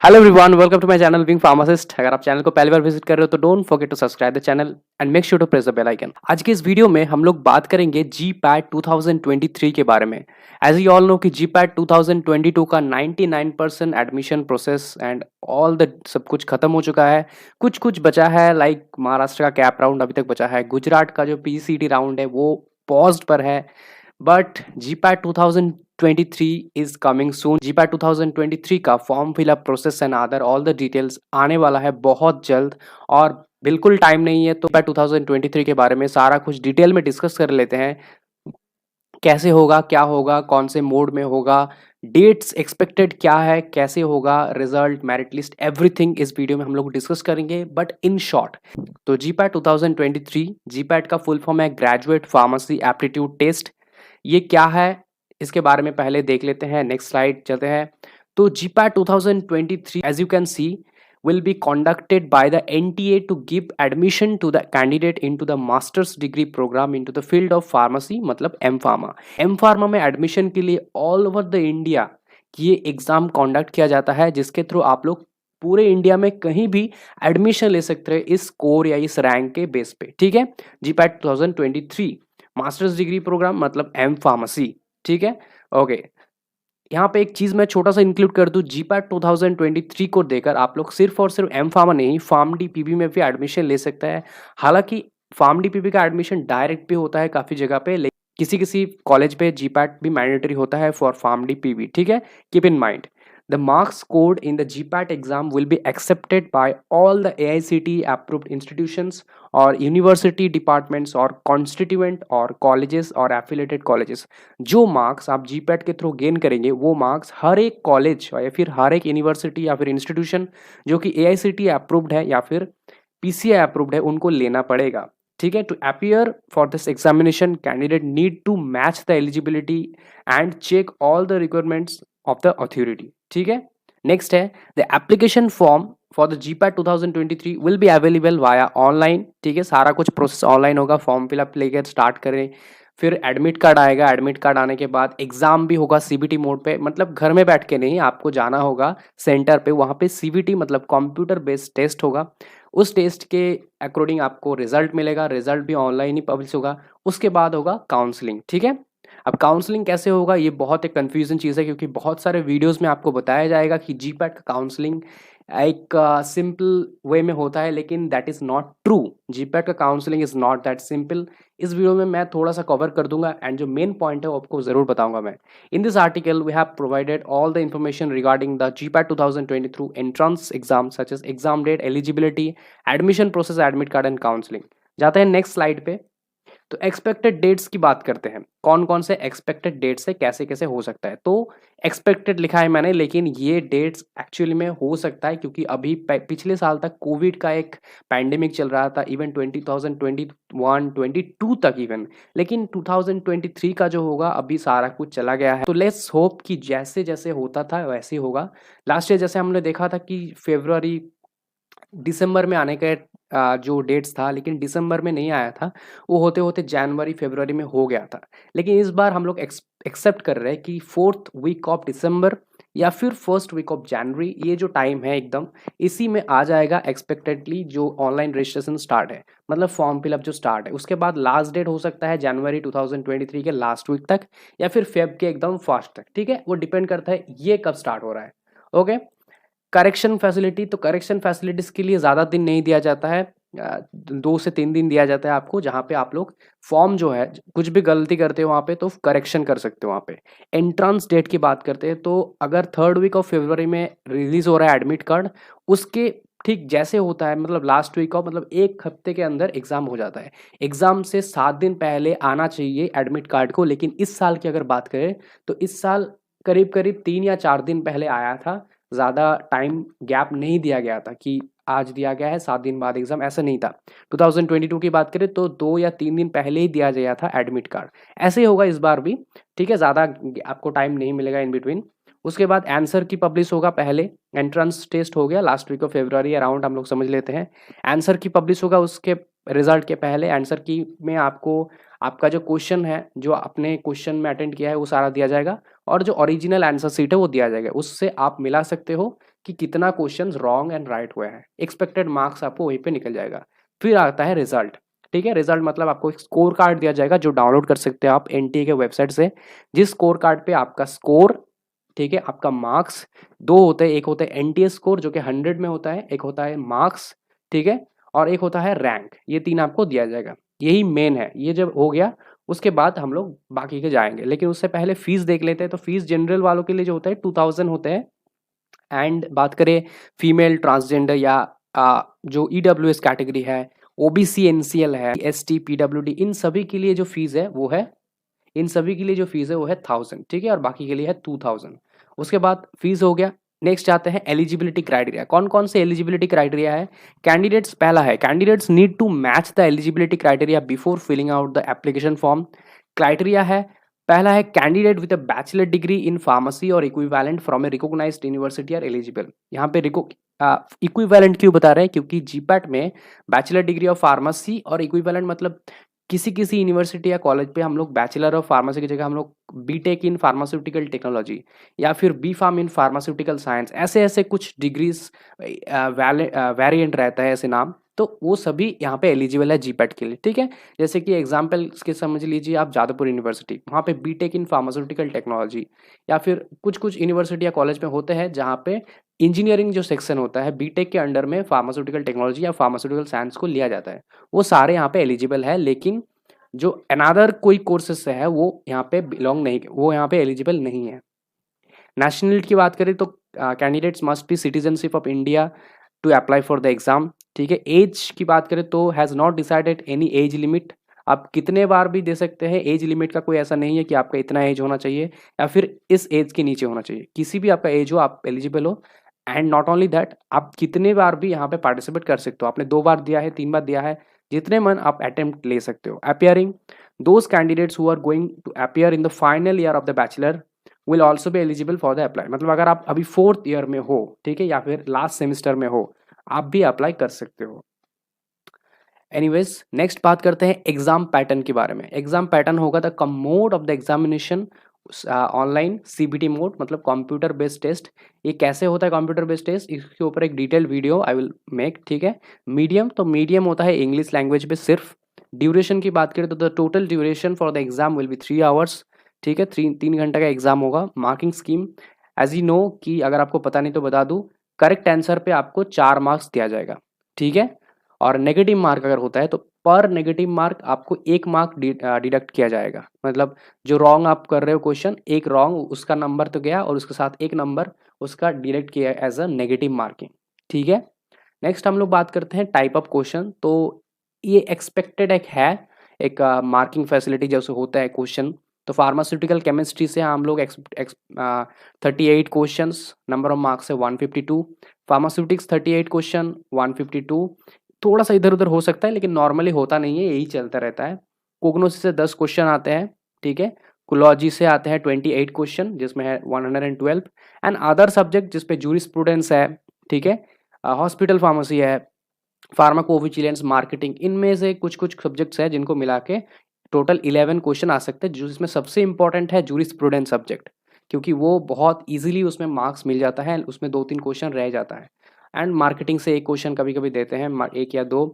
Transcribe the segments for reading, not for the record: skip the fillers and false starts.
Hello everyone, welcome to my channel being pharmacist. अगर आप channel को पहली बार विजिट कर रहे हो तो don't forget to subscribe the channel and make sure to press the bell icon. आज के इस वीडियो में हम लोग बात करेंगे जीपैट 2023 के बारे में। एज यू ऑल नो कि जीपैट 2022 का 99% admission process and all the sub कुछ खत्म हो चुका है। कुछ कुछ बचा है, लाइक महाराष्ट्र का कैप राउंड अभी तक बचा है, गुजरात का जो पीसीटी राउंड है वो पॉज्ड पर है। But GPAT 2023 is coming soon। GPAT 2023 का form fill up process and other all the details आने वाला है बहुत जल्द और बिल्कुल टाइम नहीं है। तो जीपैट 2023 के बारे में सारा कुछ डिटेल में डिस्कस कर लेते हैं। कैसे होगा, क्या होगा, कौन से मोड में होगा, डेट्स एक्सपेक्टेड क्या है, कैसे होगा, रिजल्ट, मेरिट लिस्ट, एवरीथिंग इस वीडियो में हम लोग डिस्कस करेंगे। बट इन शॉर्ट, तो जीपैट 2023, जीपैट का फुल फॉर्म है ग्रेजुएट फार्मेसी एप्टीट्यूड टेस्ट। ये क्या है इसके बारे में पहले देख लेते हैं। नेक्स्ट स्लाइड चलते हैं। तो GPAT 2023 as you can see will be conducted by the NTA to give admission to the candidate into the master's degree program into the field of pharmacy, मतलब एम फार्मा। एम फार्मा में admission के लिए all over the India ये exam conduct किया जाता है, जिसके through आप लोग पूरे इंडिया में कहीं भी एडमिशन ले सकते हैं इस कोर या इस रैंक के बेस पे। ठीक है, जीपैट 2023 मास्टर्स डिग्री प्रोग्राम मतलब एम फार्मेसी। ठीक है, ओके। यहाँ पे एक चीज मैं छोटा सा इंक्लूड कर दूं, जीपैट 2023 को देकर आप लोग सिर्फ और सिर्फ एम फार्मा नहीं, फार्म डी पीबी में भी एडमिशन ले सकता है। हालांकि फार्म डी पीबी का एडमिशन डायरेक्ट भी होता है काफी जगह पे, लेकिन किसी किसी कॉलेज पे जीपैट भी मैंडेटरी होता है फॉर फार्म डी पीबी। ठीक है, keep in mind the marks scored in the GPAT exam will be accepted by all the AICTE approved institutions or university departments or constituent or colleges or affiliated colleges। जो marks आप GPAT के through gain करेंगे वो marks हर एक college या फिर हर एक university या फिर इंस्टीट्यूशन जो कि AICTE अप्रूव्ड है या फिर PCI अप्रूव्ड है उनको लेना पड़ेगा। ठीक है, to appear for this examination candidate need to match the eligibility and check all the requirements of the authority. ठीक है, नेक्स्ट है the application form for the GPAT 2023 will be available via online. ठीक है, सारा कुछ process online होगा। Form fill up लेकर start करें, फिर एडमिट कार्ड आएगा। एडमिट कार्ड आने के बाद एग्जाम भी होगा सीबीटी मोड पे, मतलब घर में बैठ के नहीं, आपको जाना होगा सेंटर पे। वहाँ पे सीबीटी मतलब कंप्यूटर बेस्ड टेस्ट होगा। उस टेस्ट के अकॉर्डिंग आपको रिजल्ट मिलेगा। रिजल्ट भी ऑनलाइन ही पब्लिश होगा। उसके बाद होगा काउंसलिंग। ठीक है, अब काउंसलिंग कैसे होगा ये बहुत एक कंफ्यूजन चीज़ है, क्योंकि बहुत सारे वीडियोस में आपको बताया जाएगा कि जीपैट का काउंसलिंग एक सिंपल वे में होता है, लेकिन that is not true. GPAT का counselling is not that simple. इस वीडियो में मैं थोड़ा सा कवर कर दूंगा एंड जो मेन पॉइंट है वो आपको ज़रूर बताऊंगा मैं। In this article we have provided all the information regarding the GPAT 2020 through entrance exam such as exam date, eligibility, admission process, admit card and counselling. जाते हैं नेक्स्ट स्लाइड पे। तो एक्सपेक्टेड डेट्स की बात करते हैं, कौन कौन से एक्सपेक्टेड डेट्स है, कैसे कैसे हो सकता है। तो एक्सपेक्टेड लिखा है मैंने, लेकिन ये डेट्स एक्चुअली में हो सकता है क्योंकि अभी पिछले साल तक कोविड का एक पैंडेमिक चल रहा था, इवन 2021 22 तक इवन। लेकिन 2023 का जो होगा अभी सारा कुछ चला गया है। तो लेट्स होप कि जैसे जैसे होता था वैसे ही होगा। लास्ट ईयर जैसे हमने देखा था कि फरवरी दिसंबर में आने का जो डेट्स था, लेकिन दिसंबर में नहीं आया था, वो होते होते जनवरी फरवरी में हो गया था। लेकिन इस बार हम लोग एक्सेप्ट कर रहे हैं कि 4th वीक ऑफ दिसंबर या फिर 1st वीक ऑफ जनवरी, ये जो टाइम है एकदम इसी में आ जाएगा एक्सपेक्टेडली जो ऑनलाइन रजिस्ट्रेशन स्टार्ट है, मतलब फॉर्म फिलअप जो स्टार्ट है। उसके बाद लास्ट डेट हो सकता है जनवरी 2023 के लास्ट वीक तक या फिर फेब के एकदम फास्ट तक। ठीक है, वो डिपेंड करता है ये कब स्टार्ट हो रहा है। ओके, करेक्शन फैसिलिटी, तो करेक्शन फैसिलिटीज़ के लिए ज़्यादा दिन नहीं दिया जाता है, 2 से 3 दिन दिया जाता है आपको, जहाँ पे आप लोग फॉर्म जो है कुछ भी गलती करते हो वहाँ पे तो करेक्शन कर सकते हो वहाँ पे। एंट्रेंस डेट की बात करते हैं तो अगर 3rd वीक ऑफ फरवरी में रिलीज़ हो रहा है एडमिट कार्ड, उसके ठीक जैसे होता है, मतलब लास्ट वीक ऑफ, मतलब 1 हफ्ते के अंदर एग्ज़ाम हो जाता है। एग्ज़ाम से 7 दिन पहले आना चाहिए एडमिट कार्ड को, लेकिन इस साल की अगर बात करें तो इस साल करीब करीब 3 या 4 दिन पहले आया था। ज़्यादा टाइम गैप नहीं दिया गया था कि आज दिया गया है 7 दिन बाद एग्ज़ाम, ऐसा नहीं था। 2022 की बात करें तो 2 या 3 दिन पहले ही दिया गया था एडमिट कार्ड। ऐसे ही होगा इस बार भी। ठीक है, ज़्यादा आपको टाइम नहीं मिलेगा इन बिटवीन। उसके बाद आंसर की पब्लिश होगा पहले। एंट्रेंस टेस्ट हो गया last week of February around, हम लोग समझ लेते हैं। आंसर की पब्लिश होगा उसके रिजल्ट के पहले। आंसर की में आपको आपका जो क्वेश्चन है, जो आपने क्वेश्चन में अटेंड किया है वो सारा दिया जाएगा, और जो ओरिजिनल आंसर शीट है वो दिया जाएगा। उससे आप मिला सकते हो कि कितना क्वेश्चंस रॉन्ग एंड राइट हुआ है, एक्सपेक्टेड मार्क्स आपको वहीं पे निकल जाएगा। फिर आता है रिजल्ट, ठीक है। रिजल्ट मतलब आपको एक स्कोर कार्ड दिया जाएगा जो डाउनलोड कर सकते हो आप एनटीए के वेबसाइट से, जिस स्कोर कार्ड पे आपका स्कोर, ठीक है, आपका मार्क्स, दो होते हैं, एक होता है एनटीए स्कोर जो कि 100 में होता है, एक होता है मार्क्स, ठीक है, और एक होता है रैंक। ये तीन आपको दिया जाएगा, यही मेन है। ये जब हो गया उसके बाद हम लोग बाकी के जाएंगे, लेकिन उससे पहले फीस देख लेते हैं। तो फीस जनरल वालों के लिए जो होता है 2000 होते हैं, एंड बात करें फीमेल ट्रांसजेंडर या जो ईडब्ल्यूएस कैटेगरी है, ओबीसी एनसीएल है, एसटी पीडब्ल्यूडी, इन सभी के लिए जो फीस है वो है, इन सभी के लिए जो फीस है वो है 1000, ठीक है, और बाकी के लिए है 2000। उसके बाद फीस हो गया। नेक्स्ट आते हैं एलिजिबिलिटी क्राइटेरिया। कौन कौन से एलिजिबिलिटी क्राइटेरिया है? कैंडिडेट्स, पहला है candidates need to match the eligibility criteria before filling out the application form. Criteria है, पहला है candidate with a bachelor degree in pharmacy और equivalent from a recognised university are eligible. यहाँ पे equivalent क्यों बता रहे हैं? क्योंकि जीपैट में बैचलर डिग्री ऑफ फार्मेसी और इक्विवेलेंट मतलब किसी किसी यूनिवर्सिटी या कॉलेज पे हम लोग बैचलर ऑफ फार्मेसी की जगह हम लोग बीटेक इन फार्मास्यूटिकल टेक्नोलॉजी या फिर B pharm in pharmaceutical science, ऐसे ऐसे कुछ डिग्रीज वेरिएंट रहता है ऐसे नाम, तो वो सभी यहाँ पे एलिजिबल है जीपैट के लिए, ठीक है। जैसे कि एग्जाम्पल के समझ लीजिए आप जादवपुर यूनिवर्सिटी, वहाँ पे बीटेक इन फार्मास्यूटिकल टेक्नोलॉजी, या फिर कुछ कुछ यूनिवर्सिटी या कॉलेज में होते हैं जहाँ पे इंजीनियरिंग जो सेक्शन होता है बीटेक के अंडर में फार्मास्यूटिकल टेक्नोलॉजी या फार्मास्यूटिकल साइंस को लिया जाता है, वो सारे यहाँ पे एलिजिबल है। लेकिन जो अनादर कोई कोर्सेस से है वो यहाँ पे बिलोंग नहीं, वो यहाँ पे एलिजिबल नहीं है। नेशनलिटी की बात करें तो candidates must be citizenship of India to apply for the exam, ठीक है। एज की बात करें तो has not decided any age limit, आप कितने बार भी दे सकते हैं, एज लिमिट का कोई ऐसा नहीं है कि आपका इतना एज होना चाहिए या फिर इस एज के नीचे होना चाहिए, किसी भी आपका एज हो आप एलिजिबल हो। एंड नॉट ओनली दैट, आप कितने बार भी यहाँ पे पार्टिसिपेट कर सकते हो, आपने 2 बार दिया है, 3 बार दिया है, जितने मन आप अटेम्प्ट ले सकते हो। Appearing, those candidates who are going to appear in the final year of the bachelor will also be eligible for the apply. मतलब अगर आप अभी 4th ईयर में हो, ठीक है, या फिर लास्ट सेमेस्टर में हो, आप भी अप्लाई कर सकते हो। एनीवेज, नेक्स्ट बात करते हैं एग्जाम पैटर्न के बारे में। एग्जाम पैटर्न होगा the mode of the examination online CBT mode, मतलब कंप्यूटर बेस्ड टेस्ट। ये कैसे होता है कंप्यूटर बेस्ड टेस्ट, इसके ऊपर एक detailed video I will make, ठीक है। मीडियम, तो मीडियम होता है इंग्लिश लैंग्वेज पे सिर्फ। ड्यूरेशन की बात करें तो the total duration for the exam will be 3 hours, ठीक है, 3 घंटे का एग्जाम होगा। Marking scheme, as you know कि अगर आपको पता नहीं तो बता दूं, करेक्ट आंसर पे आपको 4 मार्क्स दिया जाएगा, ठीक है। और नेगेटिव मार्क अगर होता है तो पर नेगेटिव मार्क आपको 1 मार्क डिडक्ट किया जाएगा। मतलब जो रॉन्ग आप कर रहे हो क्वेश्चन, एक रॉन्ग उसका नंबर तो गया और उसके साथ 1 नंबर उसका डिडक्ट किया एज अ नेगेटिव मार्किंग, ठीक है। नेक्स्ट हम लोग बात करते हैं टाइप ऑफ क्वेश्चन। तो ये एक्सपेक्टेड एक मार्किंग फैसिलिटी जैसे होता है क्वेश्चन। तो फार्मास्यूटिकल केमिस्ट्री से हम लोग 38 क्वेश्चन, नंबर ऑफ मार्क्स है 152। फार्मास्यूटिक्स 38 क्वेश्चन 152, थोड़ा सा इधर उधर हो सकता है लेकिन नॉर्मली होता नहीं है, यही चलता रहता है। कोग्नोसिस से 10 क्वेश्चन आते हैं, ठीक है। कोलॉजी से आते हैं 28 क्वेश्चन जिसमें है 112, एंड अदर सब्जेक्ट जिसपे जूरिस्प्रूडेंस है, ठीक है, हॉस्पिटल फार्मेसी है, फार्माकोविजिलेंस, मार्केटिंग, इनमें से कुछ कुछ सब्जेक्ट्स हैं जिनको मिला के टोटल 11 क्वेश्चन आ सकते हैं, जिसमें सबसे इंपॉर्टेंट है जूरिस्प्रूडेंस सब्जेक्ट, क्योंकि वो बहुत इजीली उसमें मार्क्स मिल जाता है, उसमें 2-3 क्वेश्चन रह जाता है। एंड मार्केटिंग से 1 क्वेश्चन कभी कभी देते हैं, 1 या 2।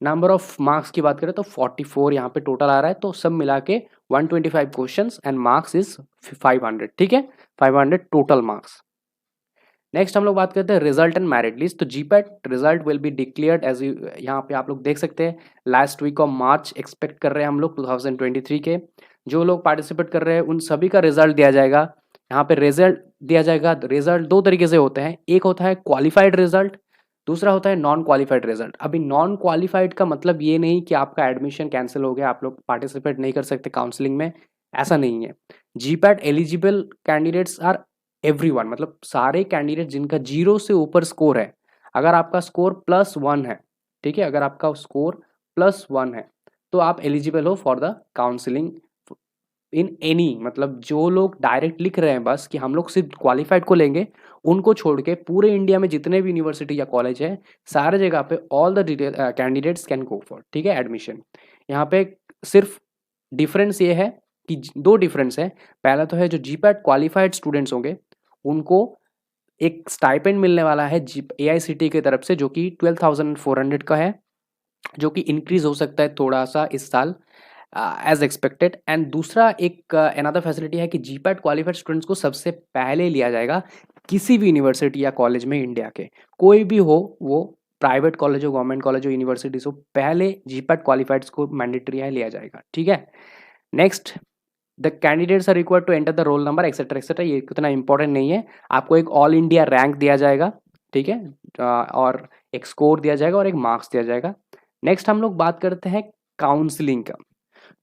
नंबर ऑफ मार्क्स की बात करें तो 44 यहाँ पे टोटल आ रहा है, तो सब मिला के 125 क्वेश्चन एंड मार्क्स इज 500, ठीक है, 500 टोटल मार्क्स। नेक्स्ट हम लोग बात करते हैं रिजल्ट एंड मेरिट लिस्ट। तो GPAT result will be declared as यहाँ पे आप लोग देख सकते हैं, last week of March expect कर रहे हैं हम लोग 2023 के। जो लोग पार्टिसिपेट कर रहे हैं उन सभी का रिजल्ट दिया जाएगा। यहाँ पे रिजल्ट दिया जाएगा, रिजल्ट 2 तरीके से होते हैं, एक होता है क्वालिफाइड रिजल्ट, दूसरा होता है नॉन क्वालिफाइड रिजल्ट। अभी नॉन क्वालिफाइड का मतलब ये नहीं कि आपका एडमिशन कैंसिल हो गया, आप लोग पार्टिसिपेट नहीं कर सकते काउंसलिंग में, ऐसा नहीं है। GPAT eligible candidates are everyone, मतलब सारे कैंडिडेट जिनका 0 से ऊपर स्कोर है। अगर आपका स्कोर +1 है, ठीक है, अगर आपका स्कोर +1 है तो आप एलिजिबल हो for the counselling in any, मतलब जो लोग डायरेक्ट लिख रहे हैं बस कि हम लोग सिर्फ क्वालिफाइड को लेंगे, उनको छोड़ के पूरे इंडिया में जितने भी यूनिवर्सिटी या कॉलेज है, सारे जगह पे all the detail candidates can go for, ठीक है, एडमिशन। यहाँ पे सिर्फ डिफरेंस ये है कि 2 डिफरेंस है। पहला तो है जो जीपैट क्वालिफाइड स्टूडेंट्स होंगे उनको एक स्टाइपेंड मिलने वाला है जी AICTE की तरफ से, जो कि 12,400 का है, जो कि इंक्रीज हो सकता है थोड़ा सा इस साल एज एक्सपेक्टेड। एंड दूसरा एक अनदर फैसिलिटी है कि जीपैट क्वालिफाइड स्टूडेंट्स को सबसे पहले लिया जाएगा किसी भी यूनिवर्सिटी या कॉलेज में, इंडिया के कोई भी हो, वो प्राइवेट कॉलेज हो, गवर्नमेंट कॉलेज हो, यूनिवर्सिटीज हो, पहले जीपैट क्वालिफाइड्स को मैंडेटरी है लिया जाएगा, ठीक है। Next, the candidates are required to enter the roll number etcetera etcetera, ये उतना इंपॉर्टेंट नहीं है। आपको एक ऑल इंडिया रैंक दिया जाएगा, ठीक है, और एक स्कोर दिया जाएगा और एक मार्क्स दिया जाएगा। नेक्स्ट हम लोग बात करते हैं काउंसलिंग का।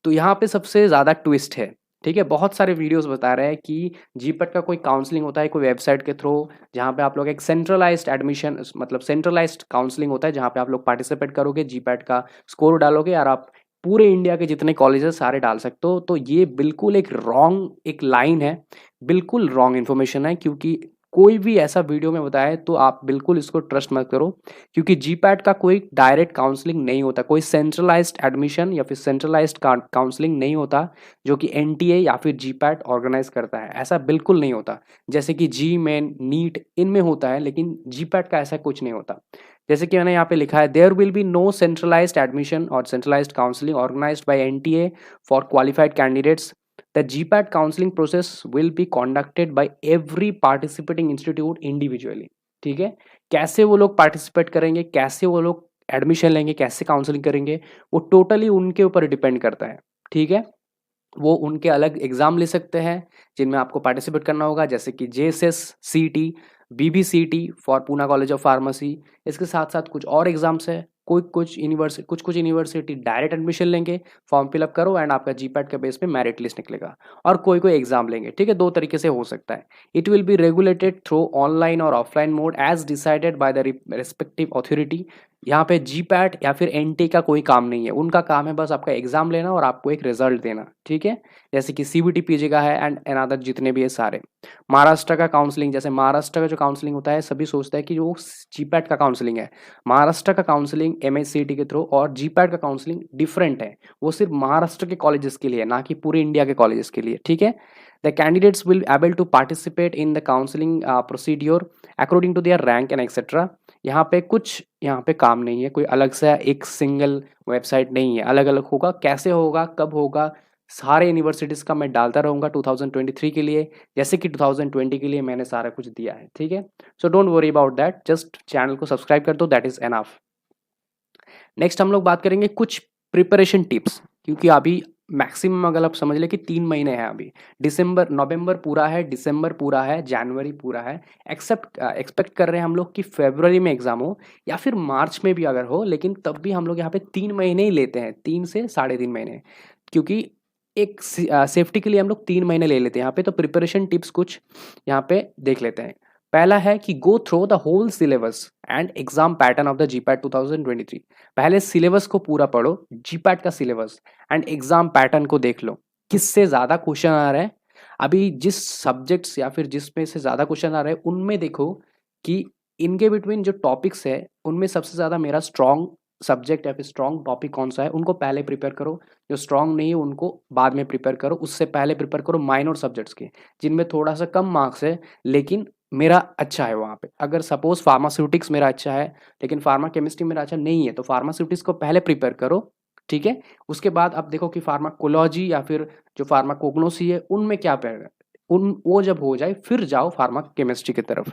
तो यहाँ पे सबसे ज़्यादा ट्विस्ट है, ठीक है। बहुत सारे वीडियोस बता रहे हैं कि जीपैट का कोई काउंसलिंग होता है कोई वेबसाइट के थ्रू, जहाँ पे आप लोग एक सेंट्रलाइज्ड एडमिशन, मतलब सेंट्रलाइज्ड काउंसलिंग होता है, जहाँ पे आप लोग पार्टिसिपेट करोगे, जीपैट का स्कोर डालोगे और आप पूरे इंडिया के जितने कॉलेजेस सारे डाल सकते हो। तो ये बिल्कुल एक रॉन्ग एक लाइन है, बिल्कुल रॉन्ग इन्फॉर्मेशन है, क्योंकि कोई भी ऐसा वीडियो में बताए तो आप बिल्कुल इसको ट्रस्ट मत करो, क्योंकि जीपैट का कोई डायरेक्ट काउंसलिंग नहीं होता, कोई सेंट्रलाइज्ड एडमिशन या फिर सेंट्रलाइज्ड काउंसलिंग नहीं होता जो कि एनटीए या फिर जीपैट ऑर्गेनाइज करता है, ऐसा बिल्कुल नहीं होता। जैसे कि जी मेन, नीट, इनमें होता है, लेकिन जीपैट का ऐसा कुछ नहीं होता। जैसे कि मैंने यहाँ पे लिखा है, there will be no centralised admission और centralised counselling organised by NTA for qualified candidates. The GPAT counseling process will be conducted by every participating institute individually, ठीक है। कैसे वो लोग पार्टिसिपेट करेंगे, कैसे वो लोग एडमिशन लेंगे, कैसे काउंसलिंग करेंगे, वो टोटली उनके ऊपर डिपेंड करता है, ठीक है। वो उनके अलग एग्जाम ले सकते हैं जिनमें आपको पार्टिसिपेट करना होगा, जैसे कि JSS CT, BBCT for Poona college of pharmacy. इसके साथ साथ कुछ और एग्जाम्स है, कुछ यूनिवर्सिटी डायरेक्ट एडमिशन लेंगे, फॉर्म फिलअप करो एंड आपका जीपैट के बेस पे मेरिट लिस्ट निकलेगा, और कोई एग्जाम लेंगे, ठीक है। दो तरीके से हो सकता है। It will be regulated through online और offline mode as decided by the respective authority. यहाँ पे जीपैट या फिर एनटी का कोई काम नहीं है, उनका काम है बस आपका एग्जाम लेना और आपको एक रिजल्ट देना, ठीक है। जैसे कि CBT PG का है एंड अनदर जितने भी है सारे। महाराष्ट्र का काउंसलिंग, जैसे महाराष्ट्र का जो काउंसलिंग होता है, सभी सोचते हैं कि वो जीपैट का काउंसलिंग है। महाराष्ट्र का काउंसलिंग MSCT के थ्रू और जीपैट का काउंसलिंग डिफरेंट है, वो सिर्फ महाराष्ट्र के कॉलेजेस के लिए, ना कि पूरे इंडिया के कॉलेजेस के लिए, ठीक है। The candidates will able to participate in the counselling procedure according to their rank and etcetera. यहाँ पे काम नहीं है, कोई अलग से एक सिंगल वेबसाइट नहीं है, अलग अलग होगा। कैसे होगा, कब होगा, सारे यूनिवर्सिटीज़ का मैं डालता रहूँगा 2023 के लिए, जैसे कि 2020 के लिए मैंने सारा कुछ दिया है, ठीक है। So don't worry about that, just channel को सब्सक्राइब कर दो, दैट इज़ एनफ। नेक्स्ट हम लोग बात करेंगे कुछ प्रिपरेशन टिप्स, क्योंकि अभी मैक्सिमम अगर आप समझ ले कि 3 महीने हैं अभी, नवंबर पूरा है, दिसंबर पूरा है, जनवरी पूरा है। एक्सपेक्ट कर रहे हैं हम लोग कि फरवरी में एग्जाम हो या फिर मार्च में भी अगर हो, लेकिन तब भी हम लोग यहाँ पे 3 महीने ही लेते हैं, 3 से 3.5 महीने, क्योंकि एक सेफ्टी के लिए हम लोग 3 महीने ले लेते हैं यहाँ पे। तो प्रिपरेशन टिप्स कुछ यहाँ पे देख लेते हैं। पहला है कि go through the whole syllabus and exam pattern of the GPAT 2023। पहले सिलेबस को पूरा पढ़ो, जीपैट का सिलेबस एंड एग्जाम पैटर्न को देख लो, किससे ज़्यादा क्वेश्चन आ रहे हैं। अभी जिस सब्जेक्ट्स या फिर जिसमें से ज़्यादा क्वेश्चन आ रहे हैं, उनमें देखो कि इनके बिटवीन जो टॉपिक्स है, उनमें सबसे ज़्यादा मेरा स्ट्रॉन्ग सब्जेक्ट या फिर स्ट्रॉन्ग टॉपिक कौन सा है, उनको पहले प्रिपेयर करो। जो स्ट्रॉन्ग नहीं है उनको बाद में प्रिपेयर करो, उससे पहले प्रिपेयर करो माइनर सब्जेक्ट्स के, जिनमें थोड़ा सा कम मार्क्स है लेकिन मेरा अच्छा है वहाँ पे। अगर सपोज फार्मास्यूटिक्स मेरा अच्छा है लेकिन फार्मा केमिस्ट्री मेरा अच्छा नहीं है, तो फार्मास्यूटिक्स को पहले प्रिपेयर करो, ठीक है। उसके बाद अब देखो कि फार्माकोलॉजी या फिर जो फार्माकोग्नोसी है, उनमें क्या पढ़ेगा, वो जब हो जाए फिर जाओ फार्मा केमिस्ट्री की तरफ।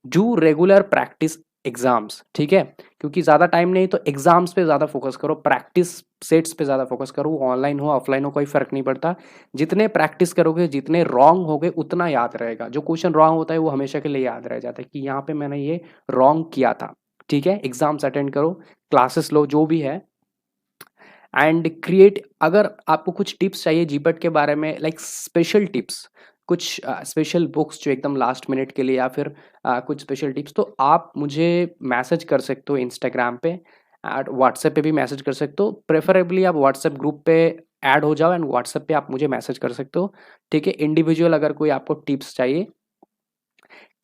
डू रेगुलर प्रैक्टिस एग्जाम्स, ठीक है, क्योंकि ज़्यादा टाइम नहीं, तो एग्जाम्स पे ज़्यादा फोकस करो, प्रैक्टिस सेट्स पे ज़्यादा फोकस करो। ऑनलाइन हो ऑफलाइन हो कोई फ़र्क नहीं पड़ता, जितने प्रैक्टिस करोगे, जितने रॉन्ग होगे, उतना याद रहेगा। जो क्वेश्चन रॉन्ग होता है वो हमेशा के लिए याद रह जाता है कि यहाँ पे मैंने ये रॉन्ग किया था, ठीक है। एग्जाम्स अटेंड करो, क्लासेस लो, जो भी है, एंड क्रिएट। अगर आपको कुछ टिप्स चाहिए जीपैट के बारे में, लाइक स्पेशल टिप्स, कुछ स्पेशल बुक्स जो एकदम लास्ट मिनट के लिए, या फिर कुछ स्पेशल टिप्स, तो आप मुझे मैसेज कर सकते हो इंस्टाग्राम पे, एंड व्हाट्सएप पे भी मैसेज कर सकते हो। प्रेफरेबली आप व्हाट्सएप ग्रुप पे ऐड हो जाओ एंड व्हाट्सएप पे आप मुझे मैसेज कर सकते हो, ठीक है। इंडिविजुअल अगर कोई आपको टिप्स चाहिए,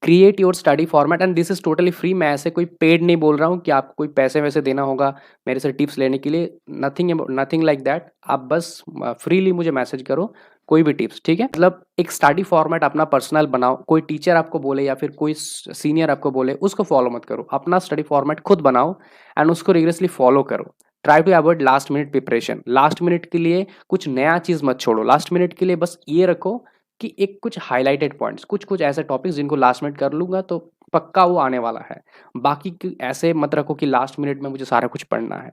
create your study format and this is totally free. मैं ऐसे कोई पेड नहीं बोल रहा हूँ कि आपको कोई पैसे वैसे देना होगा मेरे से टिप्स लेने के लिए, नथिंग लाइक दैट। आप बस फ्रीली मुझे मैसेज करो, कोई भी टिप्स, ठीक है? मतलब एक स्टडी फॉर्मेट अपना पर्सनल बनाओ, कोई टीचर आपको बोले या फिर कोई सीनियर आपको बोले उसको फॉलो मत करो, अपना स्टडी फॉर्मेट खुद बनाओ एंड उसको रिगरसली फॉलो करो। Try to avoid last minute preparation, last minute के लिए कुछ नया चीज मत छोड़ो, लास्ट मिनट के लिए बस ये रखो कि एक कुछ हाईलाइटेड पॉइंट्स, कुछ कुछ ऐसे टॉपिक्स जिनको लास्ट मिनट कर लूंगा तो पक्का वो आने वाला है। बाकी ऐसे मत रखो कि लास्ट मिनट में मुझे सारा कुछ पढ़ना है।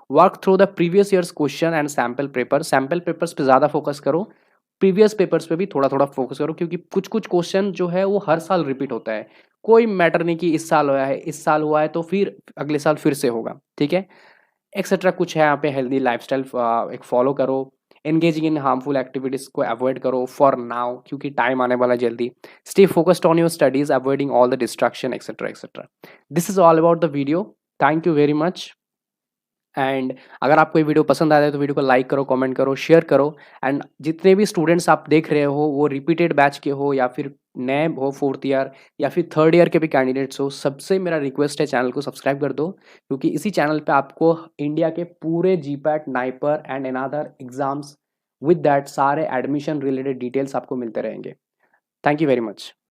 Work through the previous years question and sample papers पे ज़्यादा फोकस करो, प्रीवियस पेपर्स पे भी थोड़ा थोड़ा फोकस करो, क्योंकि कुछ कुछ क्वेश्चन जो है वो हर साल रिपीट होता है। कोई मैटर नहीं कि इस साल हुआ है, इस साल हुआ है तो फिर अगले साल फिर से होगा, ठीक है? एक्सेट्रा कुछ है यहाँ पे, हेल्दी लाइफस्टाइल एक फॉलो करो, एंगेजिंग इन हार्मफुल एक्टिविटीज को अवॉइड करो फॉर नाउ, क्योंकि टाइम आने वाला है जल्दी। Stay focused on your studies, avoiding all the distraction etcetera etcetera. This is all about the video. Thank you very much. And अगर आपको ये वीडियो पसंद आया है तो वीडियो को लाइक करो, कमेंट करो, शेयर करो। एंड जितने भी स्टूडेंट्स आप देख रहे हो वो रिपीटेड बैच के हो या फिर नए हो, फोर्थ ईयर या फिर थर्ड ईयर के भी कैंडिडेट्स हो, सबसे मेरा रिक्वेस्ट है चैनल को सब्सक्राइब कर दो, क्योंकि इसी चैनल पे आपको इंडिया के पूरे GPAT, NIPER and another exams with that सारे एडमिशन रिलेटेड डिटेल्स आपको मिलते रहेंगे। Thank you very much.